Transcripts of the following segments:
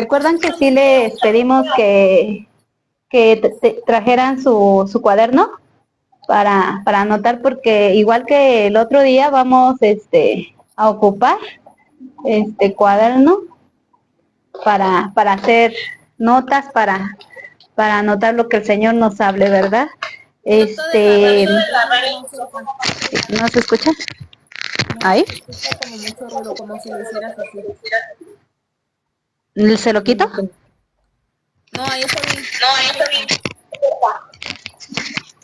recuerdan que sí les pedimos que trajeran su cuaderno para anotar, porque igual que el otro día vamos a ocupar este cuaderno para hacer notas, para anotar lo que el Señor nos hable, ¿verdad? Pero todo en la radio no se oiga. ¿No se escucha? No, ¿Ahí? se escucha como mucho ruido, como si lo hicieras así. ¿Se lo quito? No, ahí está bien.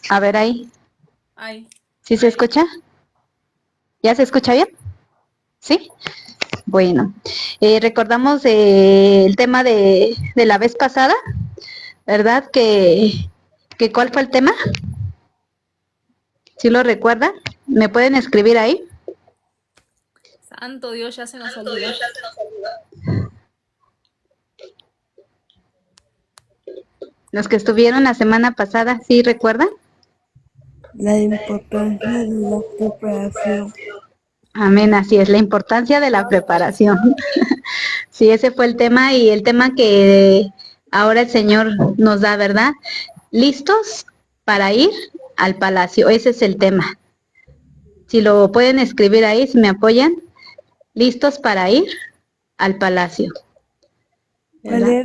A ver ahí. Ahí. ¿Sí se escucha? ¿Ya se escucha bien? ¿Sí? Bueno, recordamos el tema de la vez pasada, ¿verdad? Que ¿cuál fue el tema? ¿Sí lo recuerdan? ¿Me pueden escribir ahí? Santo Dios, ya se nos olvidó. Los que estuvieron la semana pasada, ¿sí recuerdan? La importancia de la preparación. Amén, así es, la importancia de la preparación. Sí, ese fue el tema y el tema que ahora el Señor nos da, ¿verdad? ¿Listos para ir al palacio? Ese es el tema. Si lo pueden escribir ahí, si me apoyan. ¿Listos para ir al palacio? ¿Verdad?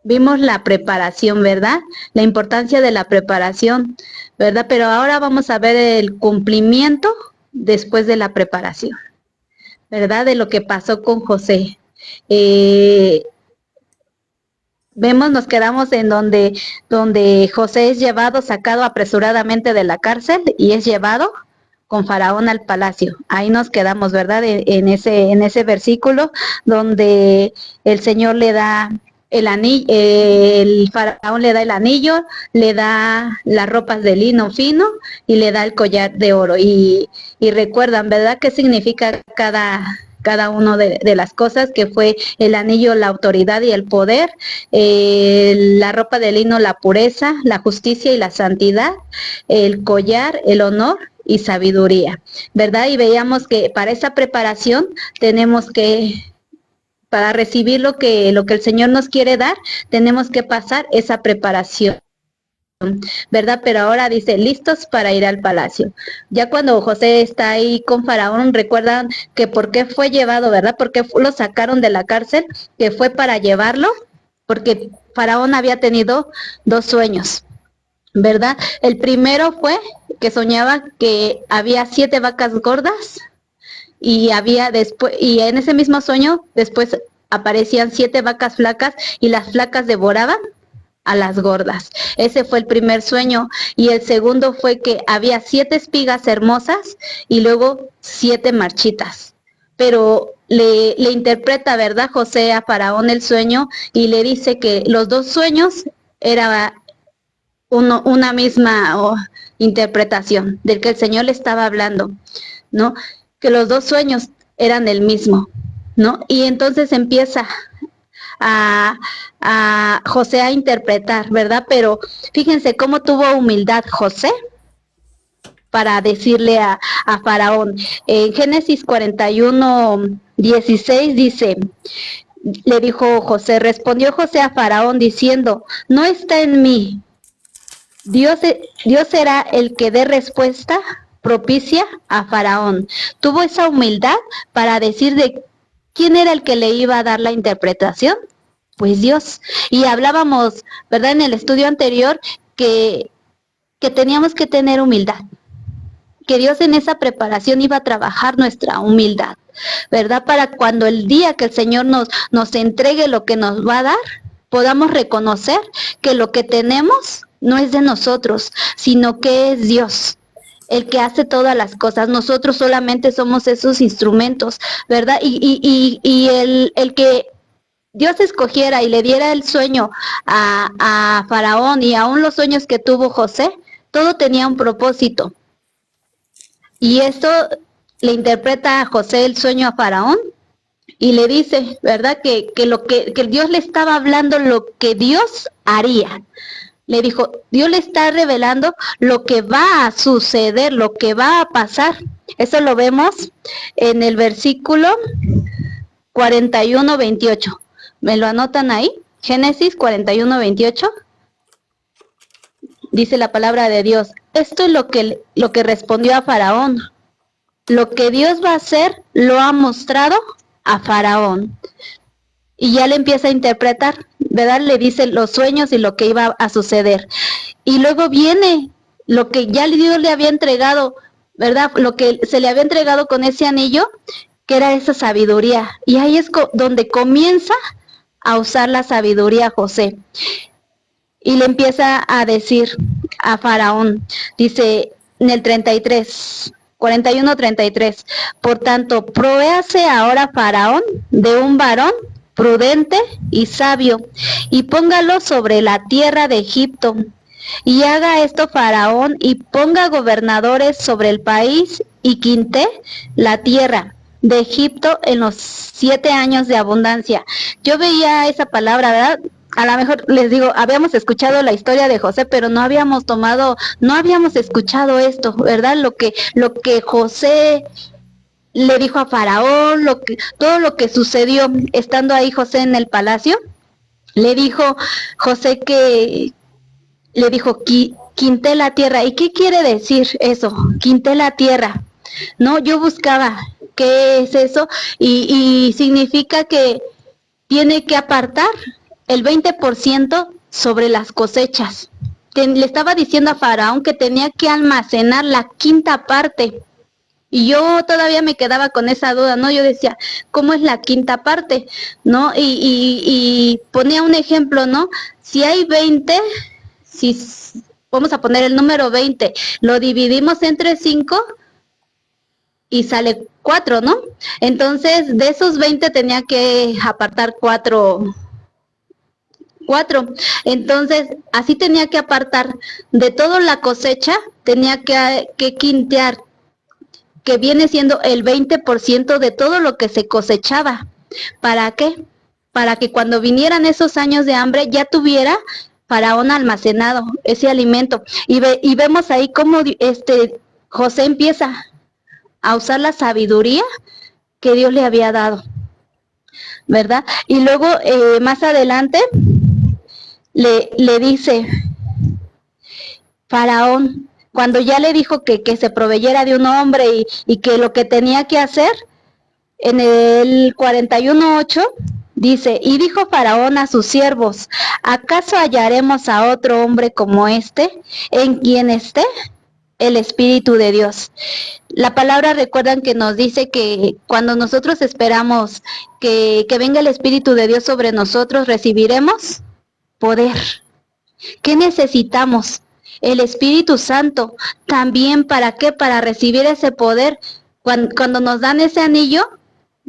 Vimos la preparación, ¿verdad? La importancia de la preparación, ¿verdad? Pero ahora vamos a ver el cumplimiento después de la preparación, ¿verdad? De lo que pasó con José. Vemos, nos quedamos en donde José es llevado, sacado apresuradamente de la cárcel y es llevado con Faraón al palacio. Ahí nos quedamos, ¿verdad? En ese versículo donde el Señor le da el anillo, el Faraón le da el anillo, le da las ropas de lino fino y le da el collar de oro. Y recuerdan, ¿verdad? ¿Qué significa cada uno de las cosas? Que fue el anillo, la autoridad y el poder, la ropa de lino, la pureza, la justicia y la santidad, el collar, el honor y sabiduría, ¿verdad? Y veíamos que para esa preparación tenemos que, para recibir lo que el Señor nos quiere dar, tenemos que pasar esa preparación, ¿verdad? Pero ahora dice, listos para ir al palacio. Ya cuando José está ahí con Faraón, recuerdan que por qué fue llevado, ¿verdad? ¿Por qué lo sacaron de la cárcel? Que fue para llevarlo, porque Faraón había tenido 2 sueños, ¿verdad? El primero fue que soñaba que había 7 vacas gordas y en ese mismo sueño después aparecían 7 vacas flacas y las flacas devoraban a las gordas. Ese fue el primer sueño. Y el segundo fue que había 7 espigas hermosas y luego 7 marchitas. Pero le interpreta, ¿verdad, José, a Faraón el sueño y le dice que los 2 sueños era una misma interpretación del que el Señor le estaba hablando, ¿no? Que los 2 sueños eran el mismo, ¿no? Y entonces empieza a José a interpretar, ¿verdad? Pero fíjense cómo tuvo humildad José para decirle a Faraón. En Génesis 41:16 dice, le dijo José, respondió José a Faraón diciendo, no está en mí. Dios será el que dé respuesta propicia a Faraón. Tuvo esa humildad para decir de quién era el que le iba a dar la interpretación. Pues Dios. Y hablábamos, ¿verdad? En el estudio anterior que teníamos que tener humildad. Que Dios en esa preparación iba a trabajar nuestra humildad, ¿verdad? Para cuando el día que el Señor nos entregue lo que nos va a dar, podamos reconocer que lo que tenemos no es de nosotros, sino que es Dios el que hace todas las cosas. Nosotros solamente somos esos instrumentos, ¿verdad? Y el que Dios escogiera y le diera el sueño a Faraón y aún los sueños que tuvo José, todo tenía un propósito. Y esto le interpreta a José el sueño a Faraón y le dice, ¿verdad? Que Dios le estaba hablando lo que Dios haría. Le dijo, Dios le está revelando lo que va a suceder, lo que va a pasar. Eso lo vemos en el versículo 41:28. ¿Me lo anotan ahí? Génesis 41:28. Dice la palabra de Dios. Esto es lo que respondió a Faraón. Lo que Dios va a hacer lo ha mostrado a Faraón. Y ya le empieza a interpretar, ¿verdad? Le dice los sueños y lo que iba a suceder. Y luego viene lo que ya Dios le había entregado, ¿verdad? Lo que se le había entregado con ese anillo, que era esa sabiduría. Y ahí es donde comienza a usar la sabiduría José. Y le empieza a decir a Faraón, dice en el 41:33, por tanto, provéase ahora Faraón de un varón prudente y sabio, y póngalo sobre la tierra de Egipto. Y haga esto Faraón, y ponga gobernadores sobre el país, y quinte la tierra de Egipto en los 7 años de abundancia. Yo veía esa palabra, ¿verdad? A lo mejor les digo, habíamos escuchado la historia de José, pero no habíamos escuchado esto, ¿verdad? Lo que José le dijo a Faraón, todo lo que sucedió estando ahí José en el palacio. Le dijo José quinté la tierra. ¿Y qué quiere decir eso? Quinté la tierra. No, yo buscaba qué es eso, y significa que tiene que apartar el 20% sobre las cosechas. Le estaba diciendo a Faraón que tenía que almacenar la quinta parte. Y yo todavía me quedaba con esa duda, ¿no? Yo decía, ¿cómo es la quinta parte? ¿No? Y ponía un ejemplo, ¿no? Si hay 20, si vamos a poner el número 20, lo dividimos entre 5 y sale 4, ¿no? Entonces, de esos 20 tenía que apartar 4. Entonces, así tenía que apartar de toda la cosecha, tenía que quintear, que viene siendo el 20% de todo lo que se cosechaba. ¿Para qué? Para que cuando vinieran esos años de hambre ya tuviera Faraón almacenado ese alimento. Y vemos ahí cómo José empieza a usar la sabiduría que Dios le había dado, ¿verdad? Y luego más adelante le dice Faraón, cuando ya le dijo que se proveyera de un hombre y que lo que tenía que hacer, en el 41:8 dice, y dijo Faraón a sus siervos, ¿acaso hallaremos a otro hombre como este, en quien esté el Espíritu de Dios? La palabra, recuerdan que nos dice que cuando nosotros esperamos que venga el Espíritu de Dios sobre nosotros, recibiremos poder. ¿Qué necesitamos? El Espíritu Santo. También, ¿para qué? Para recibir ese poder. Cuando nos dan ese anillo,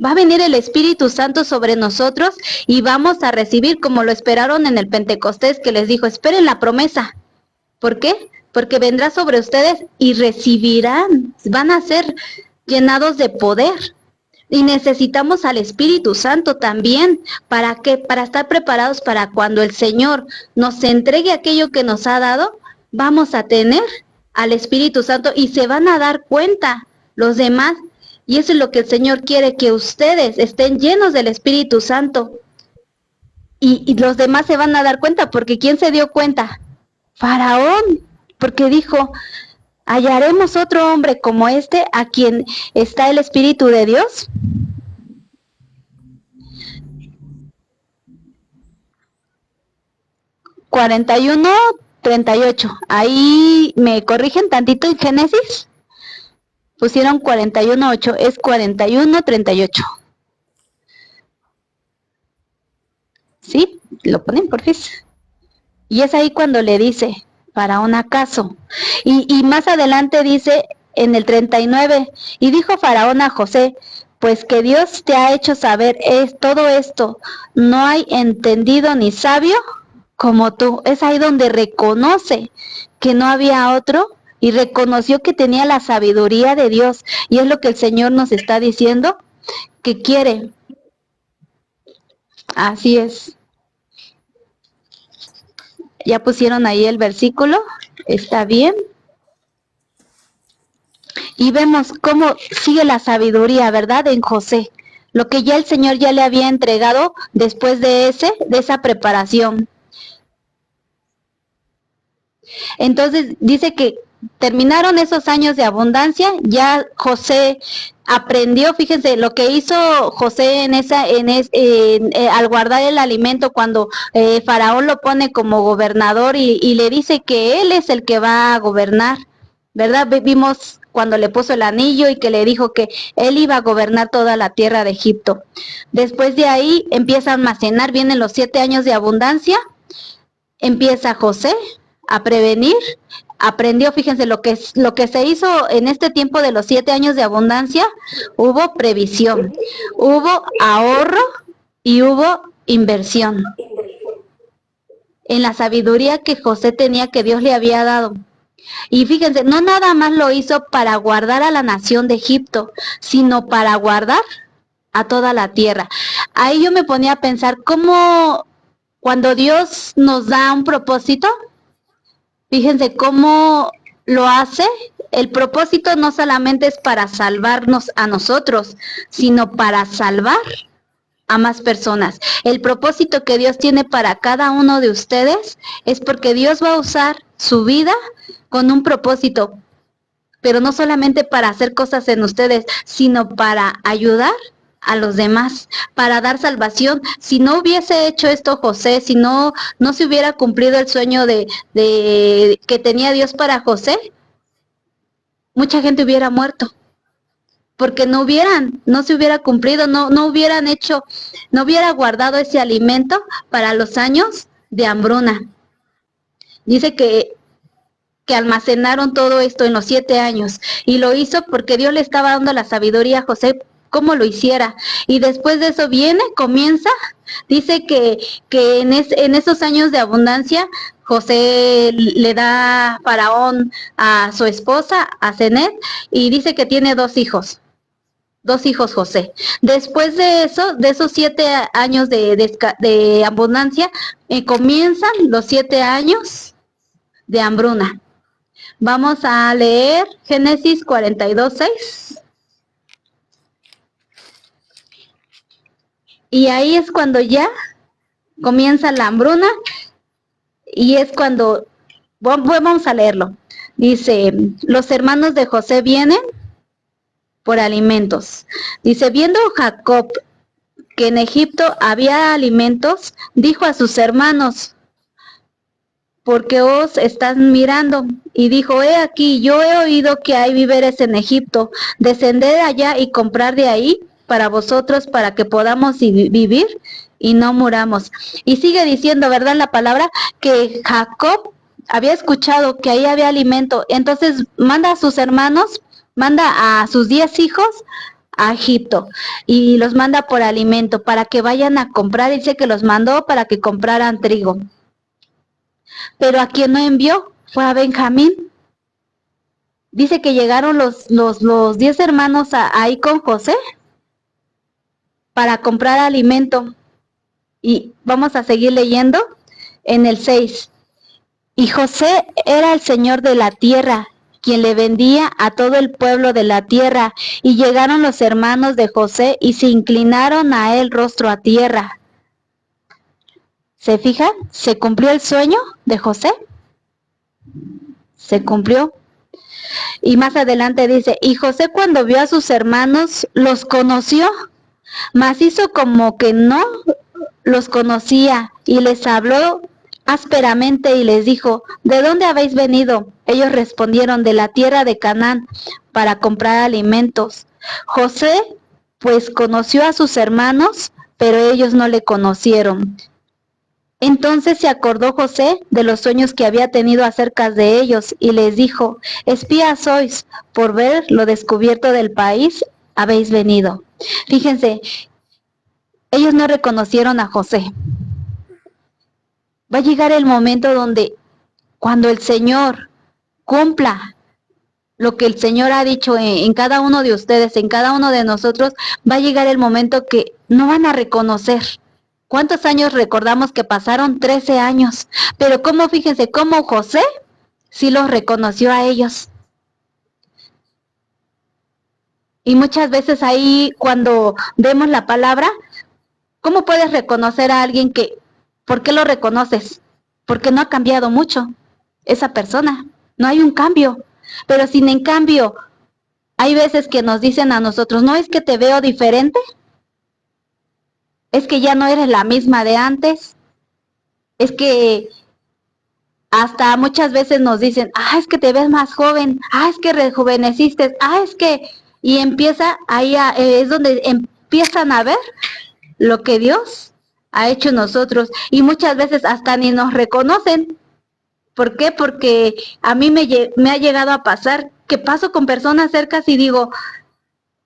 va a venir el Espíritu Santo sobre nosotros y vamos a recibir, como lo esperaron en el Pentecostés, que les dijo, esperen la promesa. ¿Por qué? Porque vendrá sobre ustedes y recibirán, van a ser llenados de poder. Y necesitamos al Espíritu Santo también. ¿Para qué? Para estar preparados para cuando el Señor nos entregue aquello que nos ha dado, vamos a tener al Espíritu Santo y se van a dar cuenta los demás. Y eso es lo que el Señor quiere, que ustedes estén llenos del Espíritu Santo. Y los demás se van a dar cuenta, porque ¿quién se dio cuenta? Faraón, porque dijo, ¿hallaremos otro hombre como este a quien está el Espíritu de Dios? (41:38) Ahí me corrigen tantito en Génesis. Pusieron 41:8, es 41:38. ¿Sí? Lo ponen por fin. Y es ahí cuando le dice, Faraón, ¿acaso? Y más adelante dice en el 39, y dijo Faraón a José, pues que Dios te ha hecho saber todo esto, no hay entendido ni sabio como tú. Es ahí donde reconoce que no había otro y reconoció que tenía la sabiduría de Dios. Y es lo que el Señor nos está diciendo que quiere. Así es. Ya pusieron ahí el versículo, está bien. Y vemos cómo sigue la sabiduría, ¿verdad? En José. lo que ya el Señor ya le había entregado después de esa preparación. Entonces dice que terminaron esos años de abundancia, ya José aprendió, fíjense lo que hizo José al guardar el alimento cuando Faraón lo pone como gobernador y le dice que él es el que va a gobernar, ¿verdad? Vimos cuando le puso el anillo y que le dijo que él iba a gobernar toda la tierra de Egipto. Después de ahí empieza a almacenar, vienen los 7 años de abundancia, empieza José a prevenir, aprendió, fíjense lo que se hizo en este tiempo de los 7 años de abundancia, hubo previsión, hubo ahorro y hubo inversión en la sabiduría que José tenía, que Dios le había dado. Y fíjense, no nada más lo hizo para guardar a la nación de Egipto, sino para guardar a toda la tierra. Ahí yo me ponía a pensar cómo cuando Dios nos da un propósito, fíjense cómo lo hace. El propósito no solamente es para salvarnos a nosotros, sino para salvar a más personas. El propósito que Dios tiene para cada uno de ustedes es porque Dios va a usar su vida con un propósito, pero no solamente para hacer cosas en ustedes, sino para ayudar a los demás, para dar salvación. Si no hubiese hecho esto José, si no se hubiera cumplido el sueño de que tenía Dios para José, mucha gente hubiera muerto, porque no se hubiera cumplido, no hubiera guardado ese alimento para los años de hambruna. Dice que almacenaron todo esto en los 7 años, y lo hizo porque Dios le estaba dando la sabiduría a José cómo lo hiciera. Y después de eso comienza, dice que en esos años de abundancia, José le da Faraón a su esposa, a Zenet, y dice que tiene 2 hijos. 2 hijos José. Después de eso, de esos 7 años de abundancia, comienzan los 7 años de hambruna. Vamos a leer Génesis 42:6. Y ahí es cuando ya comienza la hambruna, y es cuando, vamos a leerlo. Dice, los hermanos de José vienen por alimentos. Dice, viendo Jacob que en Egipto había alimentos, dijo a sus hermanos, ¿por qué os están mirando? Y dijo, he aquí, yo he oído que hay víveres en Egipto, descended allá y comprar de ahí para vosotros, para que podamos vivir y no muramos. Y sigue diciendo, ¿verdad? La palabra que Jacob había escuchado que ahí había alimento, entonces manda a sus hermanos, manda a sus 10 hijos a Egipto y los manda por alimento para que vayan a comprar. Dice que los mandó para que compraran trigo. Pero a quien no envió fue a Benjamín. Dice que llegaron los 10 hermanos ahí con José para comprar alimento. Y vamos a seguir leyendo en el 6. Y José era el señor de la tierra, quien le vendía a todo el pueblo de la tierra. Y llegaron los hermanos de José y se inclinaron a él rostro a tierra. ¿Se fijan? ¿Se cumplió el sueño de José? Se cumplió. Y más adelante dice, y José cuando vio a sus hermanos, los conoció, mas hizo como que no los conocía, y les habló ásperamente y les dijo, ¿de dónde habéis venido? Ellos respondieron, de la tierra de Canaán, para comprar alimentos. José pues conoció a sus hermanos, pero ellos no le conocieron. Entonces se acordó José de los sueños que había tenido acerca de ellos, y les dijo, espías sois, por ver lo descubierto del país habéis venido. Fíjense, ellos no reconocieron a José. Va a llegar el momento donde, cuando el Señor cumpla lo que el Señor ha dicho en cada uno de ustedes, en cada uno de nosotros, va a llegar el momento que no van a reconocer. ¿Cuántos años recordamos que pasaron? 13 años. Pero cómo, fíjense, cómo José sí los reconoció a ellos. Y muchas veces ahí cuando vemos la palabra, ¿cómo puedes reconocer a alguien que, por qué lo reconoces? Porque no ha cambiado mucho esa persona, no hay un cambio. Pero sin en cambio, hay veces que nos dicen a nosotros, no es que te veo diferente, es que ya no eres la misma de antes, es que hasta muchas veces nos dicen, es que te ves más joven, es que rejuveneciste, es que, y empieza, ahí es donde empiezan a ver lo que Dios ha hecho en nosotros, y muchas veces hasta ni nos reconocen. ¿Por qué? Porque a mí me ha llegado a pasar que paso con personas cercas y digo,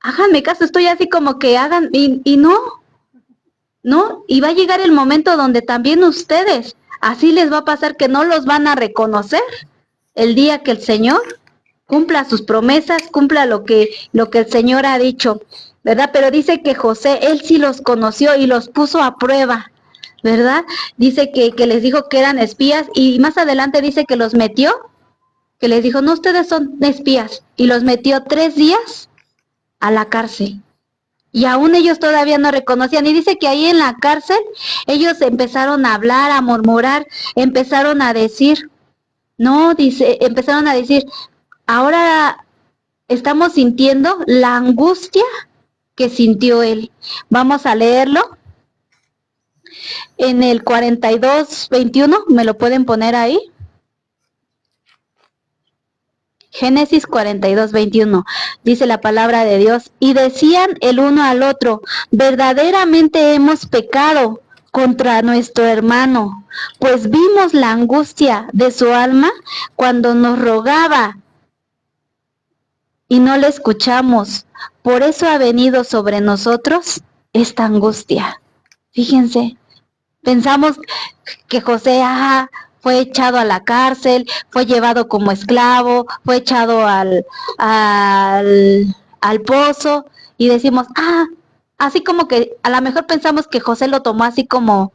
háganme caso, estoy así como que hagan, y no, y va a llegar el momento donde también ustedes, así les va a pasar que no los van a reconocer el día que el Señor cumpla sus promesas, cumpla lo que el Señor ha dicho, ¿verdad? Pero dice que José, él sí los conoció y los puso a prueba, ¿verdad? Dice que les dijo que eran espías y más adelante dice que los metió, que les dijo, no, ustedes son espías, y los metió 3 días a la cárcel. Y aún ellos todavía no reconocían. Y dice que ahí en la cárcel ellos empezaron a hablar, a murmurar, empezaron a decir, empezaron a decir, ahora estamos sintiendo la angustia que sintió él. Vamos a leerlo. En el 42:21, ¿me lo pueden poner ahí? Génesis 42:21, dice la palabra de Dios, y decían el uno al otro, verdaderamente hemos pecado contra nuestro hermano, pues vimos la angustia de su alma cuando nos rogaba y no le escuchamos, por eso ha venido sobre nosotros esta angustia. Fíjense, pensamos que José, fue echado a la cárcel, fue llevado como esclavo, fue echado al pozo, y decimos, así como que a lo mejor pensamos que José lo tomó así como,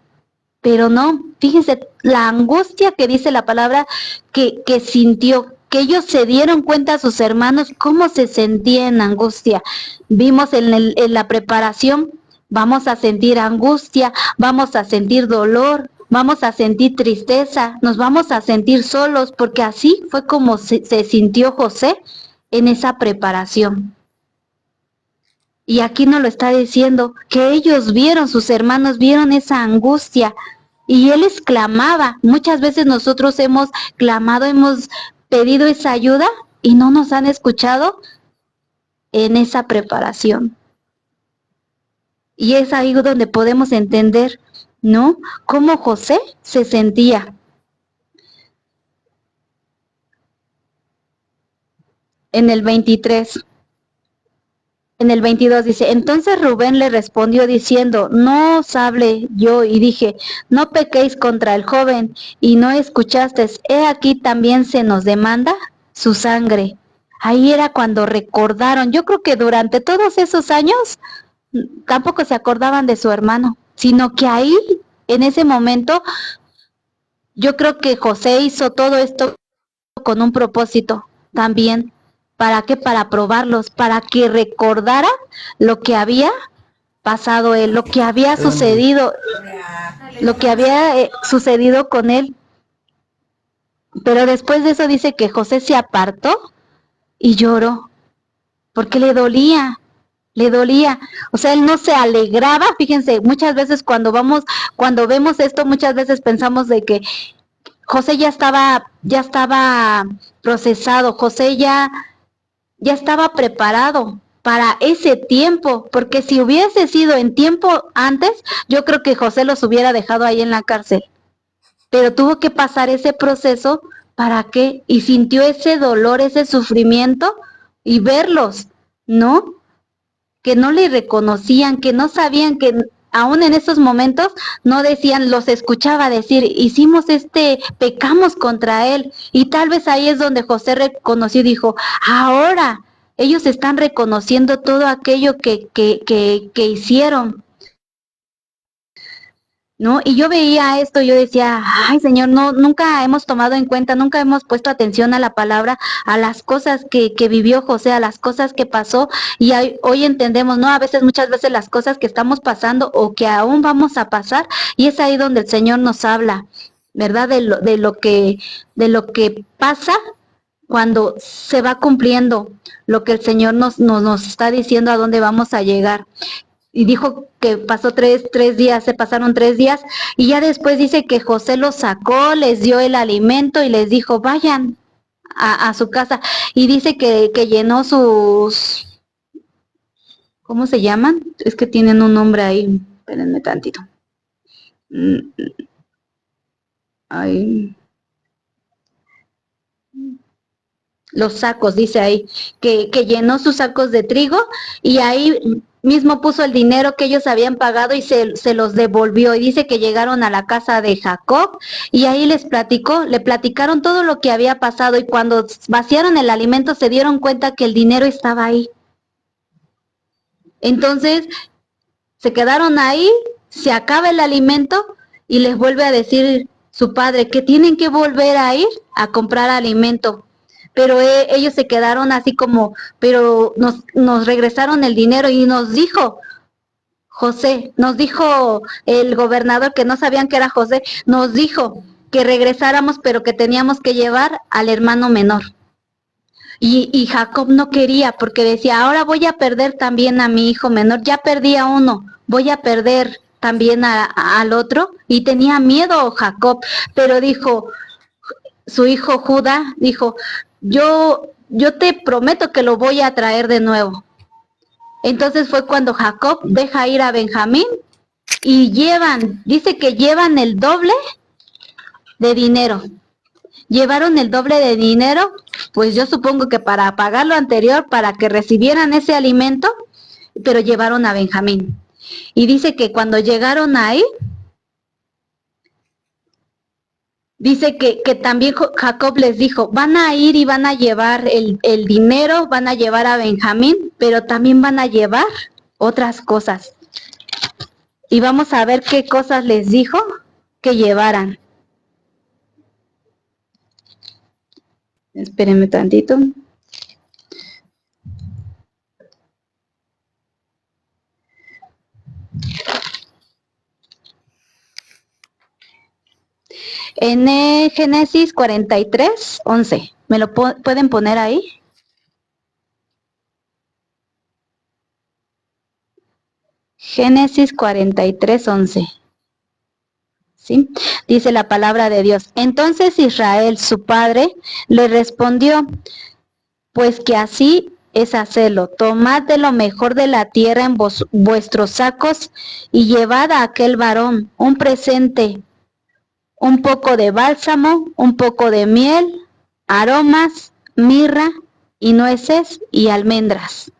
pero no, fíjense, la angustia que dice la palabra que sintió, que ellos se dieron cuenta a sus hermanos cómo se sentía en angustia. Vimos en la preparación, vamos a sentir angustia, vamos a sentir dolor, vamos a sentir tristeza, nos vamos a sentir solos, porque así fue como se sintió José en esa preparación. Y aquí nos lo está diciendo, que ellos vieron, sus hermanos vieron esa angustia, y él exclamaba. Muchas veces nosotros hemos clamado, hemos pedido esa ayuda, y no nos han escuchado en esa preparación. Y es ahí donde podemos entender, ¿no?, cómo José se sentía. En el 22 dice, entonces Rubén le respondió diciendo, no os hable yo, y dije, no pequéis contra el joven, y no escuchasteis, he aquí también se nos demanda su sangre. Ahí era cuando recordaron. Yo creo que durante todos esos años tampoco se acordaban de su hermano, sino que ahí, en ese momento, yo creo que José hizo todo esto con un propósito también. ¿Para qué? Para probarlos, para que recordara lo que había pasado él, lo que había sucedido, sucedido con él. Pero después de eso dice que José se apartó y lloró, porque le dolía. O sea, él no se alegraba. Fíjense, muchas veces cuando vemos esto, muchas veces pensamos de que José ya estaba procesado, José ya estaba preparado para ese tiempo, porque si hubiese sido en tiempo antes, yo creo que José los hubiera dejado ahí en la cárcel. Pero tuvo que pasar ese proceso, ¿para qué? Y sintió ese dolor, ese sufrimiento, y verlos, ¿no?, que no le reconocían, que no sabían, que aún en esos momentos no decían, los escuchaba decir, pecamos contra él. Y tal vez ahí es donde José reconoció y dijo, ahora ellos están reconociendo todo aquello que hicieron. ¿no? Y yo veía esto, yo decía, ay Señor, no, nunca hemos tomado en cuenta, nunca hemos puesto atención a la palabra, a las cosas que vivió José, a las cosas que pasó, y hoy entendemos, ¿no? A veces, muchas veces las cosas que estamos pasando o que aún vamos a pasar, y es ahí donde el Señor nos habla, ¿verdad? De lo que pasa cuando se va cumpliendo lo que el Señor nos está diciendo a dónde vamos a llegar. Y dijo que pasó tres días, se pasaron 3 días, y ya después dice que José los sacó, les dio el alimento y les dijo, vayan a su casa. Y dice que llenó sus, ¿cómo se llaman? Es que tienen un nombre ahí, espérenme tantito. Ay, los sacos, dice ahí, que llenó sus sacos de trigo y ahí mismo puso el dinero que ellos habían pagado y se los devolvió. Y dice que llegaron a la casa de Jacob y ahí le platicaron todo lo que había pasado y cuando vaciaron el alimento se dieron cuenta que el dinero estaba ahí. Entonces se quedaron ahí, se acaba el alimento y les vuelve a decir su padre que tienen que volver a ir a comprar alimento. Pero ellos se quedaron así como, pero nos regresaron el dinero y nos dijo José, nos dijo el gobernador que no sabían que era José, nos dijo que regresáramos pero que teníamos que llevar al hermano menor. Y Jacob no quería porque decía, ahora voy a perder también a mi hijo menor, ya perdí a uno, voy a perder también al otro. Y tenía miedo Jacob, pero dijo, su hijo Judá, dijo, yo te prometo que lo voy a traer de nuevo. Entonces fue cuando Jacob deja ir a Benjamín y dice que llevan el doble de dinero. Llevaron el doble de dinero, pues yo supongo que para pagar lo anterior, para que recibieran ese alimento, pero llevaron a Benjamín. Y dice que cuando llegaron ahí, dice que también Jacob les dijo, van a ir y van a llevar el dinero, van a llevar a Benjamín, pero también van a llevar otras cosas. Y vamos a ver qué cosas les dijo que llevaran. Espérenme tantito. En Génesis 43:11. ¿Me lo pueden poner ahí? Génesis 43:11. ¿Sí? Dice la palabra de Dios. Entonces Israel, su padre, le respondió, pues que así es hacerlo. Tomad de lo mejor de la tierra en vuestros sacos y llevad a aquel varón un presente, un poco de bálsamo, un poco de miel, aromas, mirra y nueces y almendras.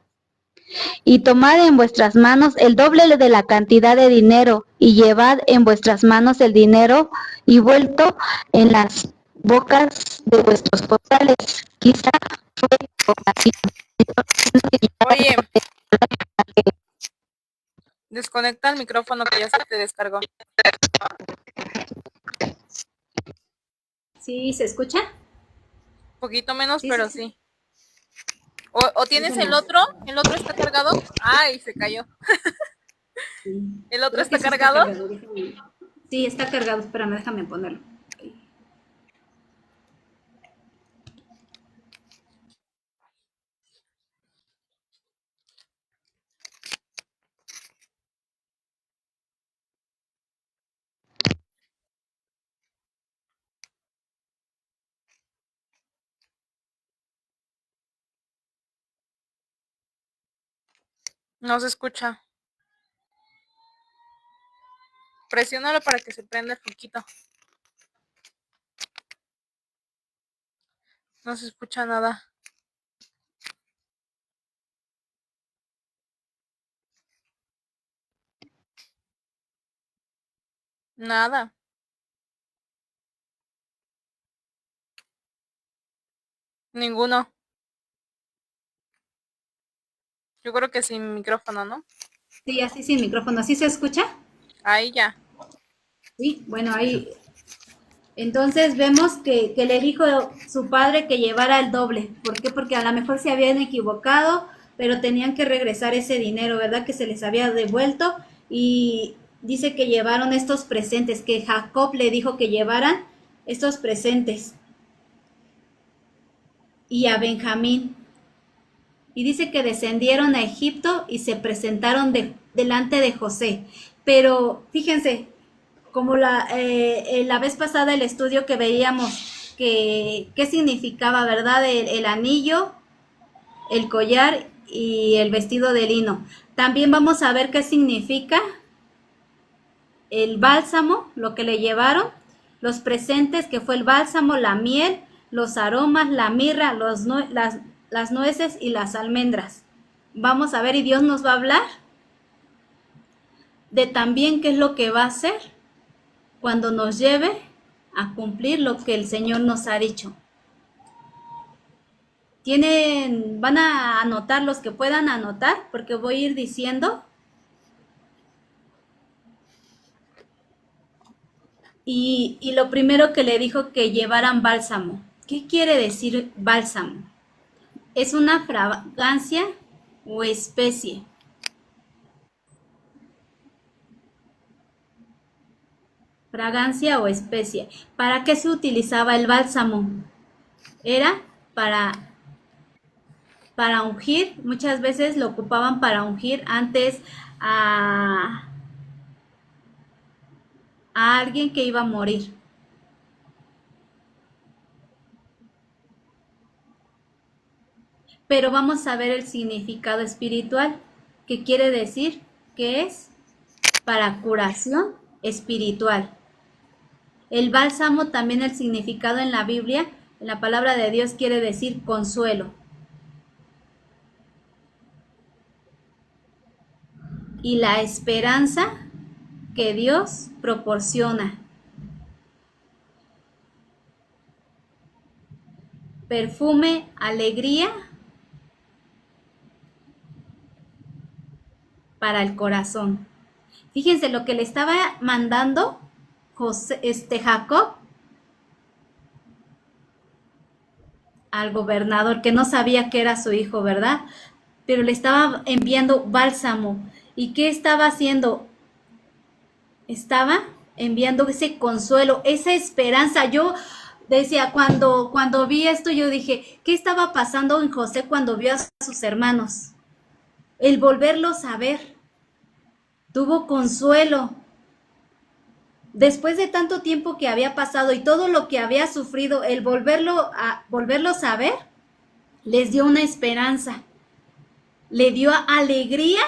Y tomad en vuestras manos el doble de la cantidad de dinero, y llevad en vuestras manos el dinero y vuelto en las bocas de vuestros costales. Quizá fue ocasión. Oye, desconecta el micrófono que ya se te descargó. ¿Sí se escucha? Poquito menos, Sí, pero sí, sí. ¿O tienes el otro? ¿El otro está cargado? Ay, se cayó. sí. ¿El otro Creo que está sí está cargado? cargado. Sí, está cargado. Espérame, déjame ponerlo. No se escucha. Presiónalo para que se prenda el foquito. No se escucha nada. Nada. Ninguno. Yo creo que sin micrófono, ¿no? Sí, así sin micrófono. ¿Sí se escucha? Ahí ya. Sí, bueno, ahí. Entonces vemos que le dijo su padre que llevara el doble. ¿Por qué? Porque a lo mejor se habían equivocado, pero tenían que regresar ese dinero, ¿verdad? Que se les había devuelto. Y dice que llevaron estos presentes, que Jacob le dijo que llevaran estos presentes. Y a Benjamín. Y dice que descendieron a Egipto y se presentaron delante de José. Pero fíjense, como la vez pasada el estudio que veíamos, que qué significaba, ¿verdad? El anillo, el collar y el vestido de lino. También vamos a ver qué significa el bálsamo, lo que le llevaron, los presentes, que fue el bálsamo, la miel, los aromas, la mirra, las nueces y las almendras. Vamos a ver, y Dios nos va a hablar de también qué es lo que va a hacer cuando nos lleve a cumplir lo que el Señor nos ha dicho. Van a anotar los que puedan anotar, porque voy a ir diciendo. Y lo primero que le dijo que llevaran bálsamo. ¿Qué quiere decir bálsamo? Es una fragancia o especie. Fragancia o especie. ¿Para qué se utilizaba el bálsamo? Era para ungir. Muchas veces lo ocupaban para ungir antes a alguien que iba a morir. Pero vamos a ver el significado espiritual, que quiere decir que es para curación espiritual. El bálsamo, también el significado en la Biblia, en la palabra de Dios, quiere decir consuelo. Y la esperanza que Dios proporciona. Perfume, alegría para el corazón. Fíjense lo que le estaba mandando Jacob al gobernador, que no sabía que era su hijo, ¿verdad? Pero le estaba enviando bálsamo. ¿Y qué estaba haciendo? Estaba enviando ese consuelo, esa esperanza. Yo decía, cuando vi esto, yo dije, ¿qué estaba pasando en José cuando vio a sus hermanos? El volverlos a ver. Tuvo consuelo. Después de tanto tiempo que había pasado y todo lo que había sufrido, el volverlos a ver, les dio una esperanza. Le dio alegría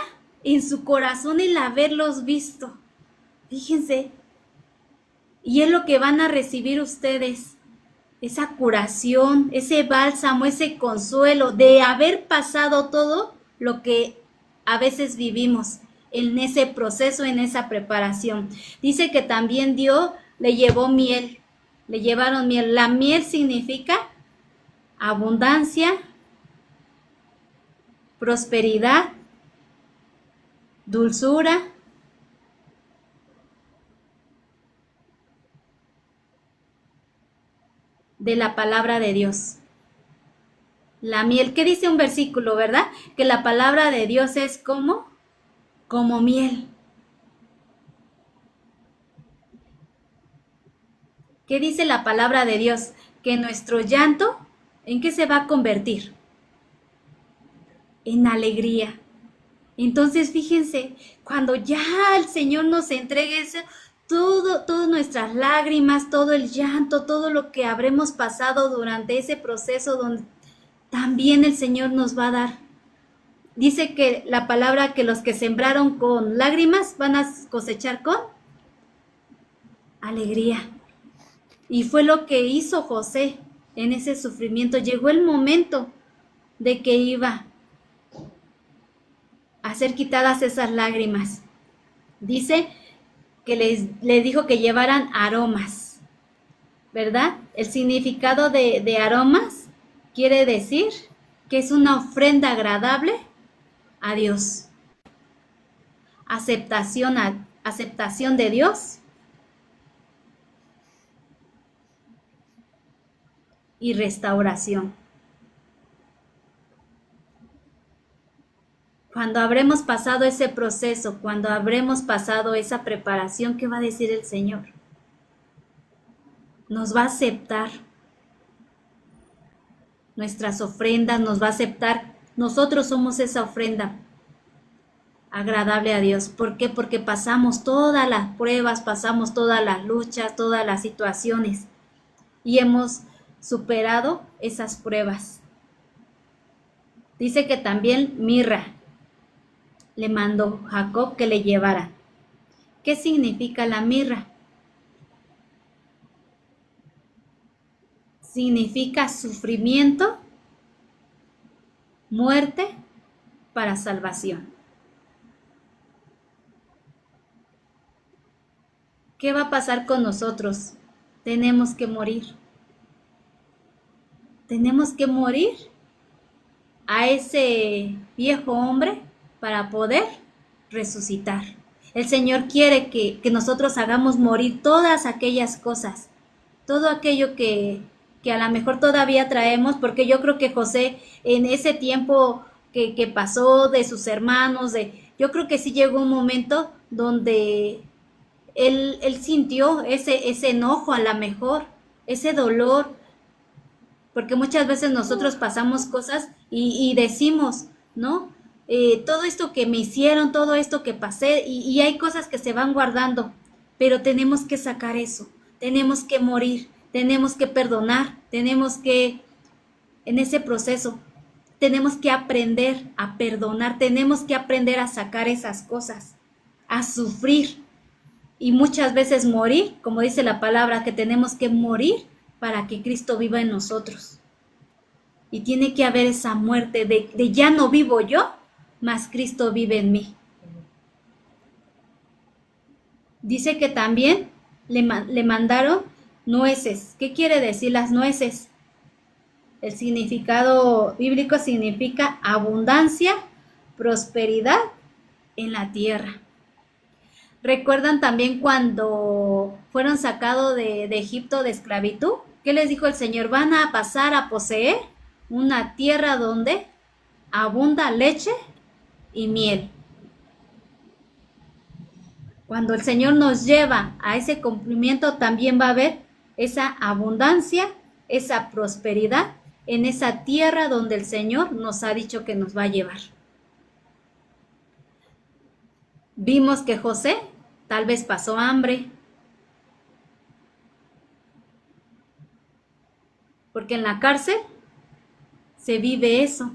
en su corazón el haberlos visto. Fíjense. Y es lo que van a recibir ustedes. Esa curación, ese bálsamo, ese consuelo de haber pasado todo lo que a veces vivimos en ese proceso, en esa preparación. Dice que también Dios le llevó miel, le llevaron miel. La miel significa abundancia, prosperidad, dulzura. De la palabra de Dios. La miel, ¿qué dice un versículo, verdad? Que la palabra de Dios es como miel. ¿Qué dice la palabra de Dios? Que nuestro llanto, ¿en qué se va a convertir? En alegría. Entonces, fíjense, cuando ya el Señor nos entregue eso, todas nuestras lágrimas, todo el llanto, todo lo que habremos pasado durante ese proceso, donde también el Señor nos va a dar. Dice que la palabra, que los que sembraron con lágrimas van a cosechar con alegría. Y fue lo que hizo José en ese sufrimiento. Llegó el momento de que iba a ser quitadas esas lágrimas. Dice que les dijo que llevaran aromas, ¿verdad? El significado de aromas quiere decir que es una ofrenda agradable a Dios. Aceptación de Dios y restauración. Cuando habremos pasado ese proceso, cuando habremos pasado esa preparación, ¿qué va a decir el Señor? Nos va a aceptar nuestras ofrendas, nos va a aceptar. Nosotros somos esa ofrenda agradable a Dios. ¿Por qué? Porque pasamos todas las pruebas, pasamos todas las luchas, todas las situaciones y hemos superado esas pruebas. Dice que también mirra le mandó Jacob que le llevara. ¿Qué significa la mirra? Significa sufrimiento, muerte para salvación. ¿Qué va a pasar con nosotros? Tenemos que morir. Tenemos que morir a ese viejo hombre para poder resucitar. El Señor quiere que nosotros hagamos morir todas aquellas cosas, todo aquello que a lo mejor todavía traemos, porque yo creo que José en ese tiempo que pasó de sus hermanos, yo creo que sí llegó un momento donde él sintió ese enojo a lo mejor, ese dolor, porque muchas veces nosotros pasamos cosas y decimos, ¿no? Todo esto que me hicieron, todo esto que pasé, y hay cosas que se van guardando, pero tenemos que sacar eso, tenemos que morir, tenemos que perdonar, tenemos que, en ese proceso, tenemos que aprender a perdonar, tenemos que aprender a sacar esas cosas, a sufrir, y muchas veces morir, como dice la palabra, que tenemos que morir para que Cristo viva en nosotros. Y tiene que haber esa muerte de ya no vivo yo, mas Cristo vive en mí. Dice que también le mandaron nueces. ¿Qué quiere decir las nueces? El significado bíblico significa abundancia, prosperidad en la tierra. ¿Recuerdan también cuando fueron sacados de Egipto de esclavitud? ¿Qué les dijo el Señor? Van a pasar a poseer una tierra donde abunda leche y miel. Cuando el Señor nos lleva a ese cumplimiento, también va a haber esa abundancia, esa prosperidad en esa tierra donde el Señor nos ha dicho que nos va a llevar. Vimos que José tal vez pasó hambre, porque en la cárcel se vive eso.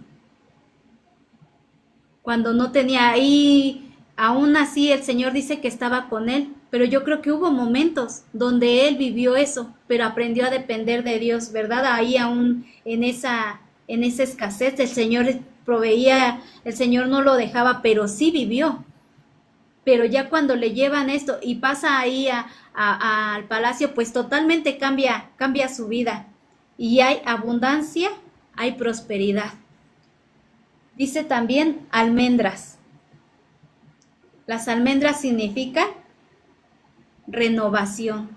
Cuando no tenía ahí, aún así el Señor dice que estaba con él, pero yo creo que hubo momentos donde él vivió eso, pero aprendió a depender de Dios, ¿verdad? Ahí aún en esa escasez el Señor proveía, el Señor no lo dejaba, pero sí vivió. Pero ya cuando le llevan esto y pasa ahí al palacio, pues totalmente cambia su vida. Y hay abundancia, hay prosperidad. Dice también almendras. Las almendras significan renovación.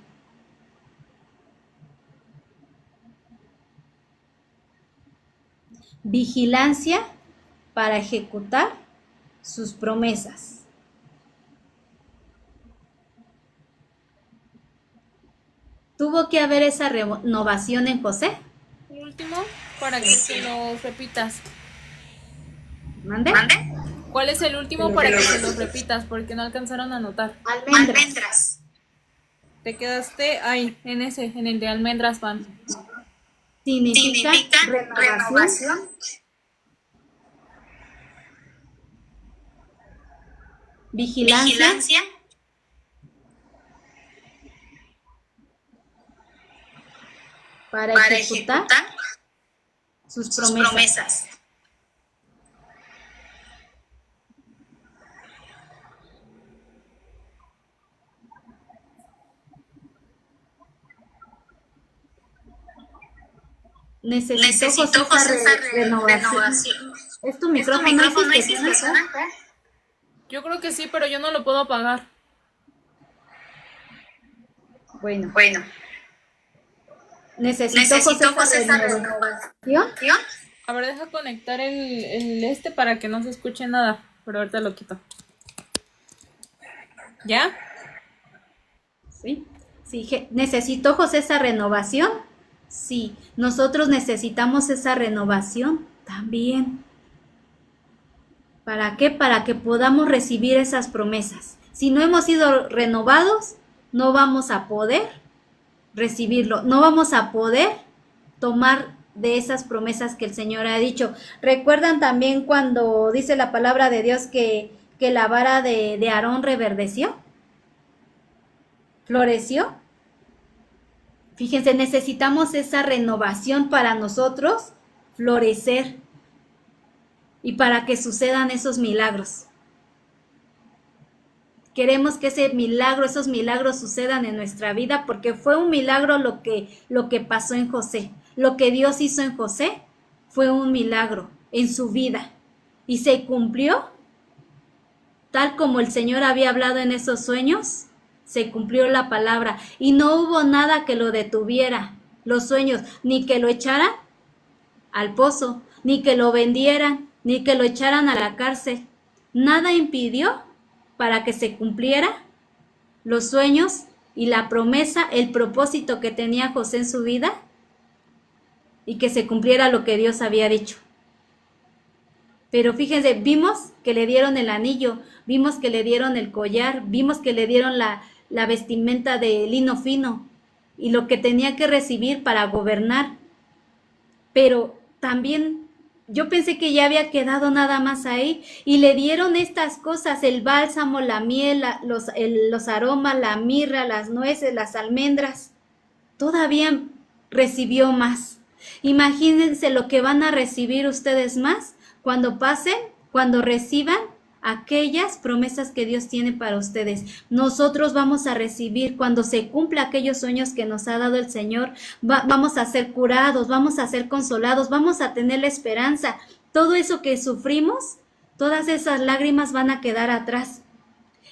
Vigilancia para ejecutar sus promesas. ¿Tuvo que haber esa renovación en José? Último, para que se lo repitas. ¿Mande? ¿Cuál es el último para que se lo repitas? Porque no alcanzaron a anotar. Almendras. Te quedaste ahí, en el de almendras van. Significa renovación. Vigilancia. Para ejecutar sus promesas. Necesito José esa renovación. ¿Es tu micrófono? ¿No hiciste eso? Yo creo que sí, pero yo no lo puedo apagar. Bueno. necesitó José esa renovación. A ver, deja conectar el para que no se escuche nada, pero ahorita lo quito. ¿Ya? Sí, sí, ¿necesitó José esa renovación? Sí, nosotros necesitamos esa renovación también. ¿Para qué? Para que podamos recibir esas promesas. Si no hemos sido renovados, no vamos a poder recibirlo, no vamos a poder tomar de esas promesas que el Señor ha dicho. ¿Recuerdan también cuando dice la palabra de Dios que la vara de Aarón reverdeció? ¿Floreció? Fíjense, necesitamos esa renovación para nosotros florecer y para que sucedan esos milagros. Queremos que ese milagro, esos milagros sucedan en nuestra vida porque fue un milagro lo que pasó en José. Lo que Dios hizo en José fue un milagro en su vida y se cumplió tal como el Señor había hablado en esos sueños. Se cumplió la palabra y no hubo nada que lo detuviera, los sueños, ni que lo echaran al pozo, ni que lo vendieran, ni que lo echaran a la cárcel. Nada impidió para que se cumpliera los sueños y la promesa, el propósito que tenía José en su vida y que se cumpliera lo que Dios había dicho. Pero fíjense, vimos que le dieron el anillo, vimos que le dieron el collar, vimos que le dieron la vestimenta de lino fino y lo que tenía que recibir para gobernar. Pero también yo pensé que ya había quedado nada más ahí y le dieron estas cosas, el bálsamo, la miel, los aromas, la mirra, las nueces, las almendras. Todavía recibió más. Imagínense lo que van a recibir ustedes más cuando pasen, cuando reciban aquellas promesas que Dios tiene para ustedes. Nosotros vamos a recibir cuando se cumpla aquellos sueños que nos ha dado el Señor. Vamos a ser curados, vamos a ser consolados, vamos a tener la esperanza. Todo eso que sufrimos, todas esas lágrimas van a quedar atrás.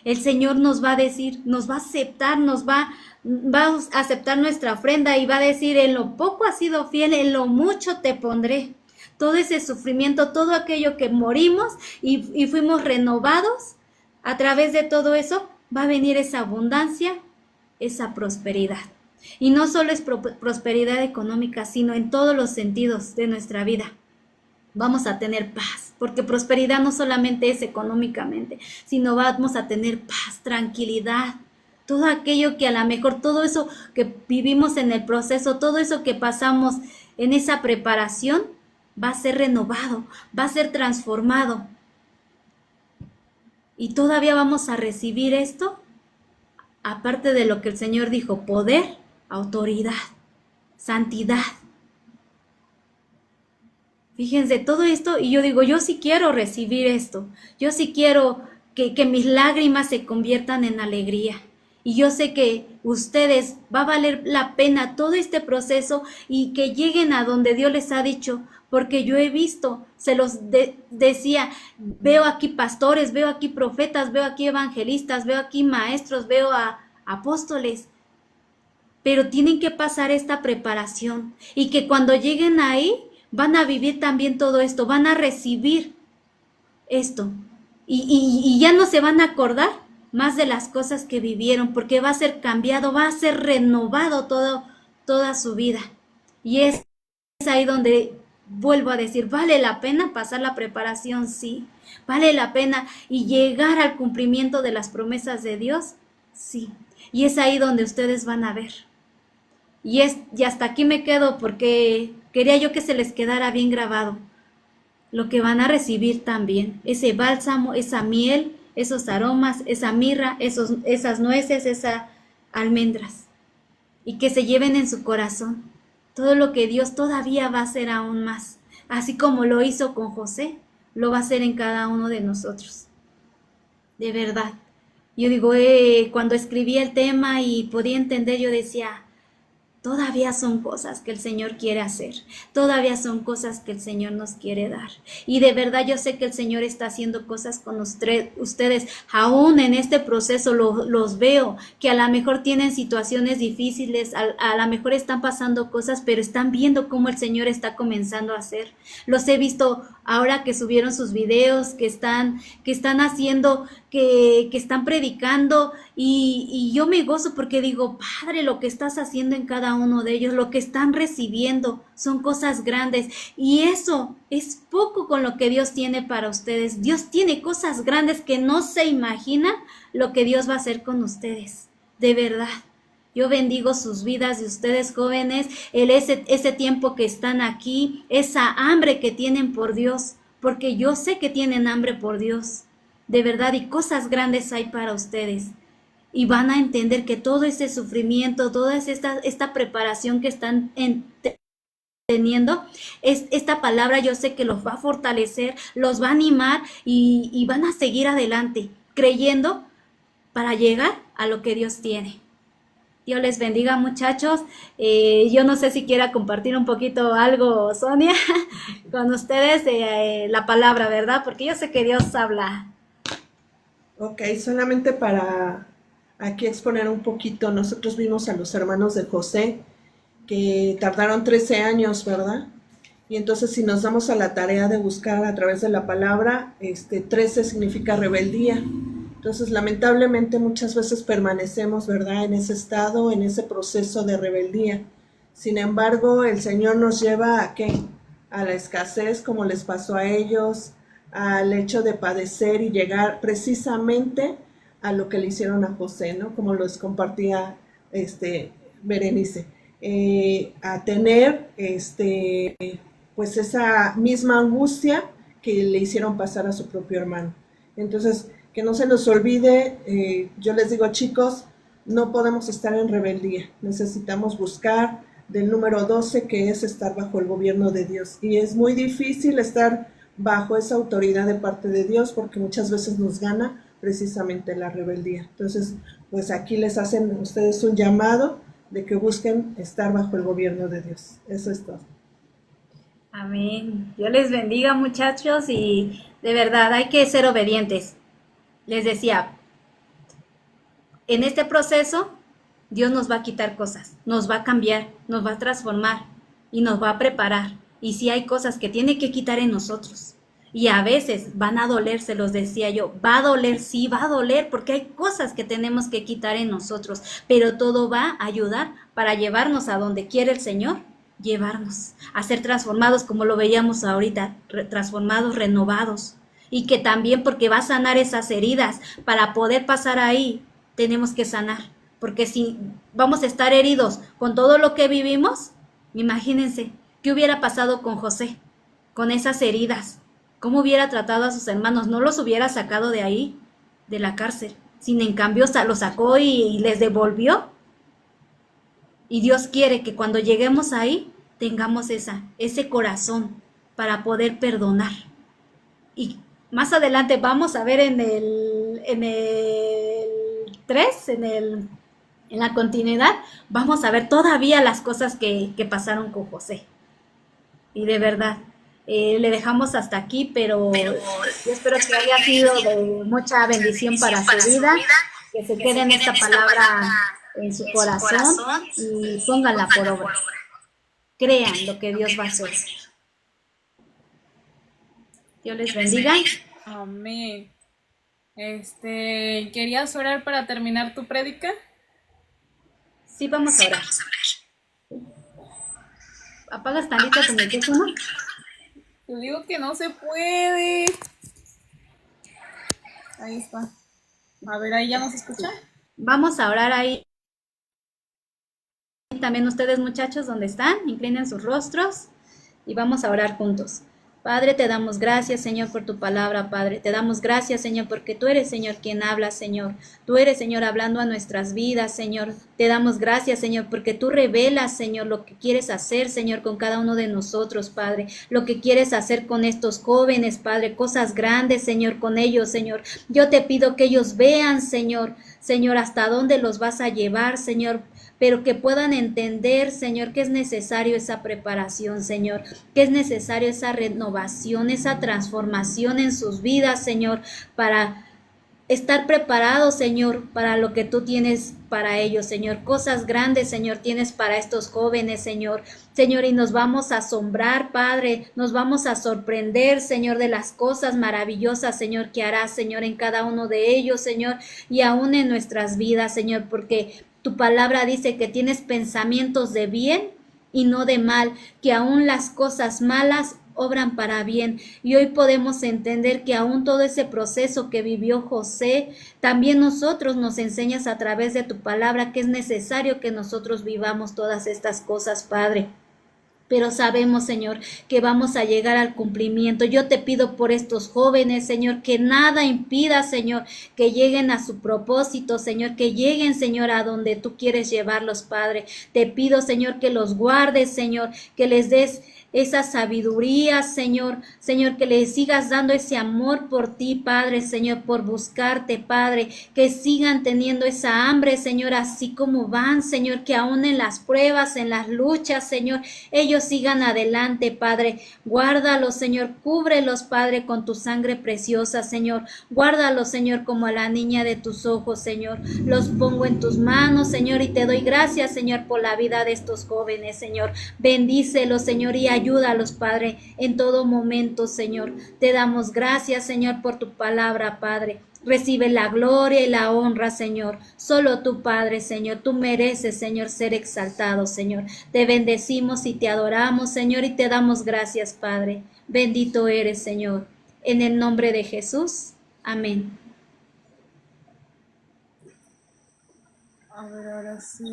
El Señor nos va a decir, nos va a aceptar, va a aceptar nuestra ofrenda y va a decir, en lo poco has sido fiel, en lo mucho te pondré. Todo ese sufrimiento, todo aquello que morimos y fuimos renovados, a través de todo eso va a venir esa abundancia, esa prosperidad. Y no solo es prosperidad económica, sino en todos los sentidos de nuestra vida. Vamos a tener paz, porque prosperidad no solamente es económicamente, sino vamos a tener paz, tranquilidad. Todo aquello que a lo mejor, todo eso que vivimos en el proceso, todo eso que pasamos en esa preparación, va a ser renovado, va a ser transformado. Y todavía vamos a recibir esto, aparte de lo que el Señor dijo, poder, autoridad, santidad. Fíjense, todo esto, y yo digo, yo sí quiero recibir esto, yo sí quiero que mis lágrimas se conviertan en alegría. Y yo sé que ustedes va a valer la pena todo este proceso y que lleguen a donde Dios les ha dicho, porque yo he visto, se los decía, veo aquí pastores, veo aquí profetas, veo aquí evangelistas, veo aquí maestros, veo a apóstoles, pero tienen que pasar esta preparación y que cuando lleguen ahí van a vivir también todo esto, van a recibir esto y ya no se van a acordar más de las cosas que vivieron, porque va a ser cambiado, va a ser renovado toda su vida. Y es ahí donde vuelvo a decir, ¿vale la pena pasar la preparación? Sí. ¿Vale la pena y llegar al cumplimiento de las promesas de Dios? Sí. Y es ahí donde ustedes van a ver. Y hasta aquí me quedo porque quería yo que se les quedara bien grabado lo que van a recibir también, ese bálsamo, esa miel, esos aromas, esa mirra, esas nueces, esas almendras, y que se lleven en su corazón todo lo que Dios todavía va a hacer aún más, así como lo hizo con José, lo va a hacer en cada uno de nosotros. De verdad, yo digo, cuando escribí el tema y podía entender, yo decía, todavía son cosas que el Señor quiere hacer, todavía son cosas que el Señor nos quiere dar. Y de verdad yo sé que el Señor está haciendo cosas con ustedes, aún en este proceso los veo, que a lo mejor tienen situaciones difíciles, a lo mejor están pasando cosas, pero están viendo cómo el Señor está comenzando a hacer. Los he visto ahora que subieron sus videos, que están haciendo, que están predicando, y yo me gozo porque digo, Padre, lo que estás haciendo en cada uno de ellos, lo que están recibiendo, son cosas grandes, y eso es poco con lo que Dios tiene para ustedes. Dios tiene cosas grandes que no se imagina lo que Dios va a hacer con ustedes, de verdad. Yo bendigo sus vidas de ustedes jóvenes, ese tiempo que están aquí, esa hambre que tienen por Dios, porque yo sé que tienen hambre por Dios, de verdad, y cosas grandes hay para ustedes. Y van a entender que todo ese sufrimiento, toda esta preparación que están teniendo, esta palabra yo sé que los va a fortalecer, los va a animar y van a seguir adelante, creyendo para llegar a lo que Dios tiene. Dios les bendiga, muchachos. Yo no sé si quiera compartir un poquito algo, Sonia, con ustedes, la palabra, ¿verdad? Porque yo sé que Dios habla. Ok, solamente para aquí exponer un poquito, nosotros vimos a los hermanos de José, que tardaron 13 años, ¿verdad? Y entonces si nos damos a la tarea de buscar a través de la palabra, 13 significa rebeldía. Entonces, lamentablemente, muchas veces permanecemos, ¿verdad?, en ese estado, en ese proceso de rebeldía. Sin embargo, el Señor nos lleva ¿a qué? A la escasez, como les pasó a ellos, al hecho de padecer y llegar precisamente a lo que le hicieron a José, ¿no? Como les compartía Berenice, a tener pues esa misma angustia que le hicieron pasar a su propio hermano. Entonces, que no se nos olvide, yo les digo, chicos, no podemos estar en rebeldía, necesitamos buscar del número 12, que es estar bajo el gobierno de Dios, y es muy difícil estar bajo esa autoridad de parte de Dios, porque muchas veces nos gana precisamente la rebeldía. Entonces, pues aquí les hacen ustedes un llamado de que busquen estar bajo el gobierno de Dios. Eso es todo. Amén. Dios les bendiga, muchachos, y de verdad hay que ser obedientes. Les decía, en este proceso Dios nos va a quitar cosas, nos va a cambiar, nos va a transformar y nos va a preparar. Y sí hay cosas que tiene que quitar en nosotros. Y a veces van a doler, se los decía yo, va a doler, sí, va a doler, porque hay cosas que tenemos que quitar en nosotros, pero todo va a ayudar para llevarnos a donde quiere el Señor, llevarnos a ser transformados, como lo veíamos ahorita, transformados, renovados. Y que también, porque va a sanar esas heridas, para poder pasar ahí, tenemos que sanar. Porque si vamos a estar heridos con todo lo que vivimos, imagínense, ¿qué hubiera pasado con José? Con esas heridas, ¿cómo hubiera tratado a sus hermanos? No los hubiera sacado de ahí, de la cárcel, sino en cambio los sacó y les devolvió. Y Dios quiere que cuando lleguemos ahí, tengamos ese corazón para poder perdonar. Y más adelante vamos a ver en el 3, en la continuidad, vamos a ver todavía las cosas que pasaron con José. Y de verdad, le dejamos hasta aquí, pero yo espero que haya sido de mucha bendición para su vida, que se quede en esta palabra en su corazón y pónganla por obra. Crean lo que Dios va a hacer. Dios les bendiga. Amén. ¿Querías orar para terminar tu prédica? Sí, vamos a orar. ¿Apagas tantito tu micrófono? Te digo que no se puede. Ahí está. A ver, ahí ya nos escucha. Vamos a orar ahí. También ustedes, muchachos, donde están, inclinen sus rostros y vamos a orar juntos. Padre, te damos gracias, Señor, por tu palabra, Padre. Te damos gracias, Señor, porque tú eres, Señor, quien habla, Señor. Tú eres, Señor, hablando a nuestras vidas, Señor. Te damos gracias, Señor, porque tú revelas, Señor, lo que quieres hacer, Señor, con cada uno de nosotros, Padre. Lo que quieres hacer con estos jóvenes, Padre. Cosas grandes, Señor, con ellos, Señor. Yo te pido que ellos vean, Señor, hasta dónde los vas a llevar, Señor, pero que puedan entender, Señor, que es necesario esa preparación, Señor, que es necesario esa renovación, esa transformación en sus vidas, Señor, para estar preparados, Señor, para lo que tú tienes para ellos, Señor. Cosas grandes, Señor, tienes para estos jóvenes, Señor. Señor, y nos vamos a asombrar, Padre, nos vamos a sorprender, Señor, de las cosas maravillosas, Señor, que harás, Señor, en cada uno de ellos, Señor, y aún en nuestras vidas, Señor, porque tu palabra dice que tienes pensamientos de bien y no de mal, que aún las cosas malas obran para bien. Y hoy podemos entender que aún todo ese proceso que vivió José, también nosotros nos enseñas a través de tu palabra que es necesario que nosotros vivamos todas estas cosas, Padre. Pero sabemos, Señor, que vamos a llegar al cumplimiento. Yo te pido por estos jóvenes, Señor, que nada impida, Señor, que lleguen a su propósito, Señor, que lleguen, Señor, a donde tú quieres llevarlos, Padre. Te pido, Señor, que los guardes, Señor, que les des esa sabiduría, Señor, Señor, que les sigas dando ese amor por ti, Padre, Señor, por buscarte, Padre, que sigan teniendo esa hambre, Señor, así como van, Señor, que aún en las pruebas, en las luchas, Señor, ellos sigan adelante, Padre. Guárdalos, Señor, cúbrelos, Padre, con tu sangre preciosa, Señor. Guárdalos, Señor, como a la niña de tus ojos, Señor. Los pongo en tus manos, Señor, y te doy gracias, Señor, por la vida de estos jóvenes, Señor. Bendícelos, Señor, y ayúdalos, Padre, en todo momento, Señor. Te damos gracias, Señor, por tu palabra, Padre. Recibe la gloria y la honra, Señor. Solo tú, Padre, Señor, tú mereces, Señor, ser exaltado, Señor. Te bendecimos y te adoramos, Señor, y te damos gracias, Padre. Bendito eres, Señor. En el nombre de Jesús. Amén. A ver, ahora sí,